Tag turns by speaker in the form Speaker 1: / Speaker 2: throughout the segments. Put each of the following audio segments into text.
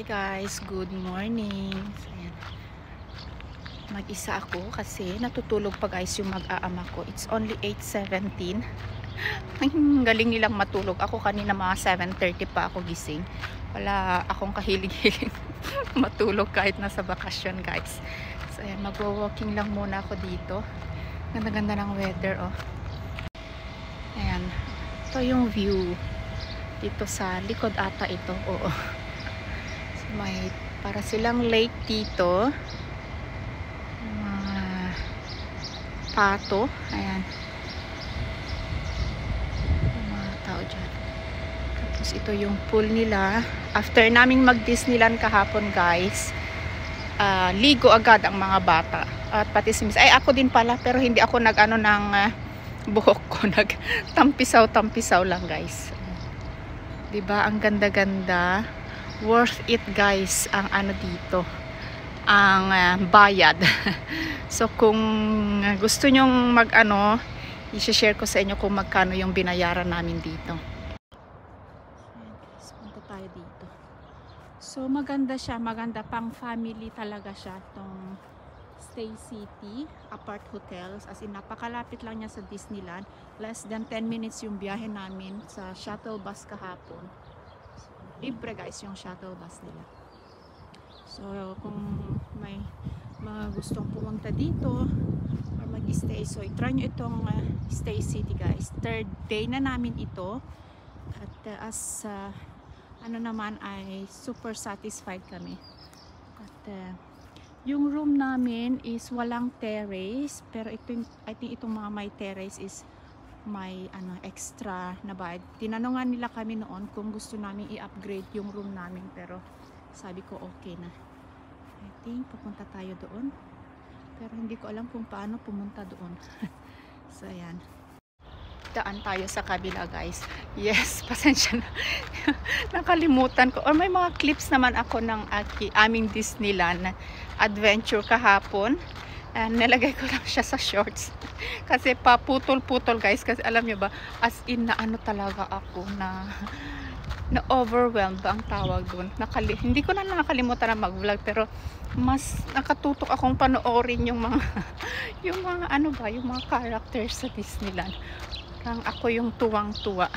Speaker 1: Hi guys, good morning. So, ayan. Mag-isa ako kasi natutulog pa guys yung mag-aama ko. It's only 8:17. Ang galing nilang matulog. Ako kanina mga 7:30 pa ako gising. Wala akong kahilig-hiling matulog kahit nasa bakasyon guys. So ayan, magwa-walking lang muna ako dito. Ganda-ganda ng weather oh. Ayan. Ito yung view. Dito sa likod ata ito. Oo. May para silang lake dito, mga pato, ayan, mga tao dyan. Tapos ito yung pool nila. After naming mag Disneyland kahapon guys, ligo agad ang mga bata at pati si Miss, ay ako din pala, pero hindi ako nag ano ng buhok ko, nag tampisaw lang guys. Diba ang ganda-ganda, worth it guys ang ano dito, ang bayad. So kung gusto nyong mag ano, i-share ko sa inyo kung magkano yung binayaran namin dito. Ayan guys, punta tayo dito. So maganda siya, maganda pang family talaga siya tong Stay City Apart Hotels, as in napakalapit lang niya sa Disneyland. Less than 10 minutes yung biyahe namin sa shuttle bus kahapon. Libre guys yung shuttle bus nila. So kung may mga gustong pumunta dito or mag-stay, so i-try nyo itong Stay City guys. Third day na namin ito at ano naman ay super satisfied kami. At yung room namin is walang terrace, pero ito, I think itong mga may terrace is may ano extra na bayad. Tinanongan nila kami noon kung gusto namin i-upgrade yung room namin, pero sabi ko okay na. I think pupunta tayo doon, pero hindi ko alam kung paano pumunta doon. So ayan, daan tayo sa kabila guys. Yes, pasensya na. Nakalimutan ko, or may mga clips naman ako ng aming Disneyland adventure kahapon. Nilagay ko lang siya sa shorts kasi paputol-putol guys, kasi alam nyo ba, as in na ano talaga ako, na overwhelmed ba ang tawag doon. Hindi ko na nakalimutan na mag-vlog, pero mas nakatutok akong panoorin yung mga yung mga ano ba, yung mga characters sa Disneyland. Parang ako yung tuwang-tuwa.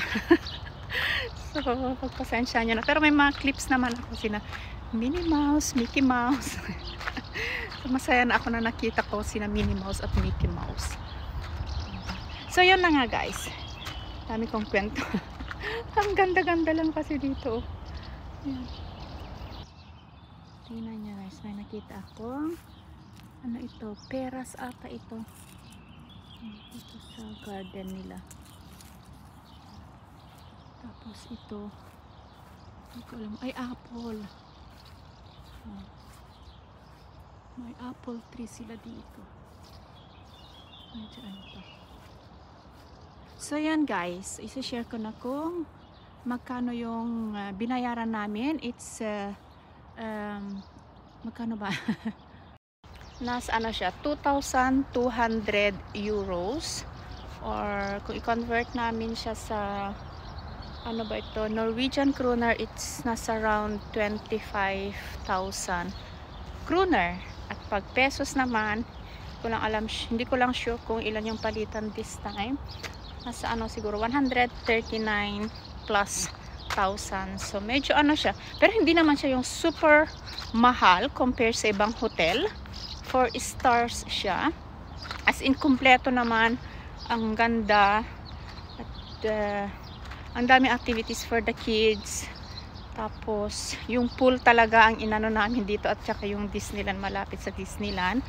Speaker 1: So pagpasensya nyo na, pero may mga clips naman ako, sina Minnie Mouse, Mickey Mouse. So, masaya na ako na nakita ko sina Minnie Mouse at Mickey Mouse. So yun na nga guys, dami kong kwento. Ang ganda-ganda lang kasi dito. Yan. Tingnan nyo guys, may nakita ako. Ano ito? Peras ata ito. Ito sa garden nila. Tapos ito, hindi ko alam, ay apple. May apple tree sila dito. Nandiyan pa. So yan guys, isa-share ko na kung magkano yung binayaran namin. It's magkano ba? Nasa ano siya, 2,200 euros, or kung i-convert namin siya sa ano ba ito, Norwegian kroner, it's nasa around 25,000 kroner. At pag pesos naman, hindi ko lang sure kung ilan yung palitan this time. Nasa ano siguro 139 plus thousand. So medyo ano siya, pero hindi naman siya yung super mahal compare sa ibang hotel. 4 stars siya, as in kumpleto naman, ang ganda at ang daming activities for the kids. Tapos yung pool talaga ang inano namin dito, at saka yung Disneyland, malapit sa Disneyland.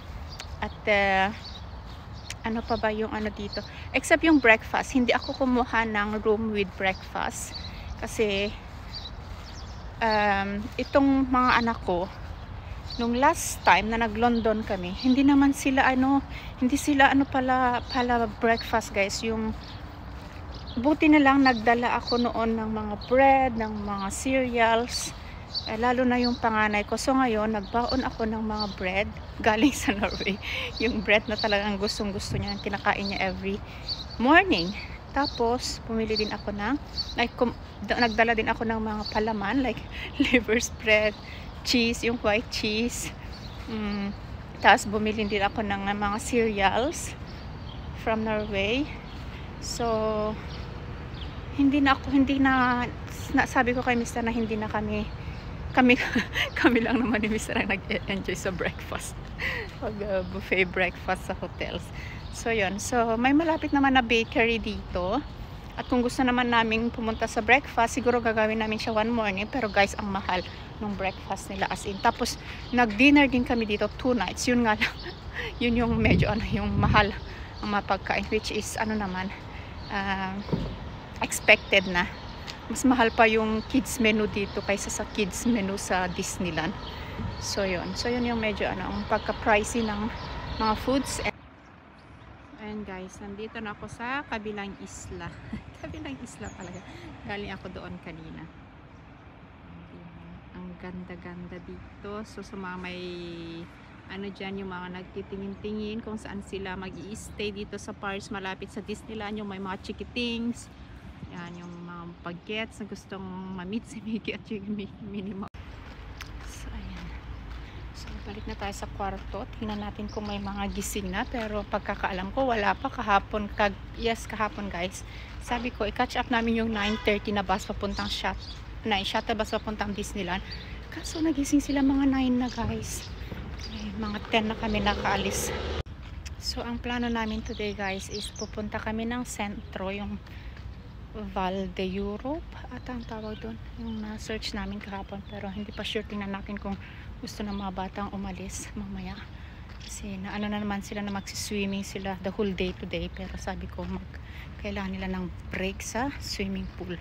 Speaker 1: At ano pa ba yung ano dito, except yung breakfast, hindi ako kumuha ng room with breakfast kasi itong mga anak ko nung last time na nag-London kami, hindi sila pala breakfast guys. Yung buti na lang nagdala ako noon ng mga bread, ng mga cereals, lalo na yung panganay ko. So ngayon nagbaon ako ng mga bread galing sa Norway, yung bread na talagang gustong gusto niya, kinakain niya every morning. Tapos, pumili din ako ng, nagdala din ako ng mga palaman, like liver spread, cheese, yung white cheese. Tapos, bumili din ako ng mga cereals from Norway. So, hindi na, sabi ko kay Mr. na hindi na kami lang naman ni Mr. ang nag-enjoy sa breakfast. Pag buffet breakfast sa hotels. So, yun. So, may malapit naman na bakery dito. At kung gusto naman namin pumunta sa breakfast, siguro gagawin namin siya one morning. Pero guys, ang mahal ng breakfast nila as in. Tapos, nag-dinner din kami dito 2 nights. Yun nga lang. Yun yung medyo yung mahal ang mapagkain. Which is, expected na. Mas mahal pa yung kids menu dito kaysa sa kids menu sa Disneyland. So, yun. So, yun yung medyo ang pagka-pricey ng mga foods. Ayan guys, nandito na ako sa kabilang isla. Kabilang isla talaga. Galing ako doon kanina. Ang ganda-ganda dito. So sa mga may dyan, yung mga nagtitingin-tingin kung saan sila mag-i-stay dito sa parks malapit sa Disneyland. Yung may mga chikitings. Yan, yung mga pag-gets na gustong ma-meet si Mickey at yung Minnie Mouse. Balik na tayo sa kwarto. Tingnan natin kung may mga gising na. Pero pagkakaalam ko, wala pa kahapon. Kahapon guys. Sabi ko, i-catch up namin yung 9:30 na bus papuntang shuttle bus papuntang Disneyland. Kaso nagising sila mga 9 na guys. Mga 10 na kami nakaalis. So, ang plano namin today guys is pupunta kami ng sentro. Yung Val de Europe at ang tawag doon. Yung na-search namin kahapon. Pero hindi pa sure. Tingnan natin kung gusto ng mga batang umalis mamaya kasi na naman sila na magsiswimming sila the whole day today, pero sabi ko kailangan nila ng break sa swimming pool.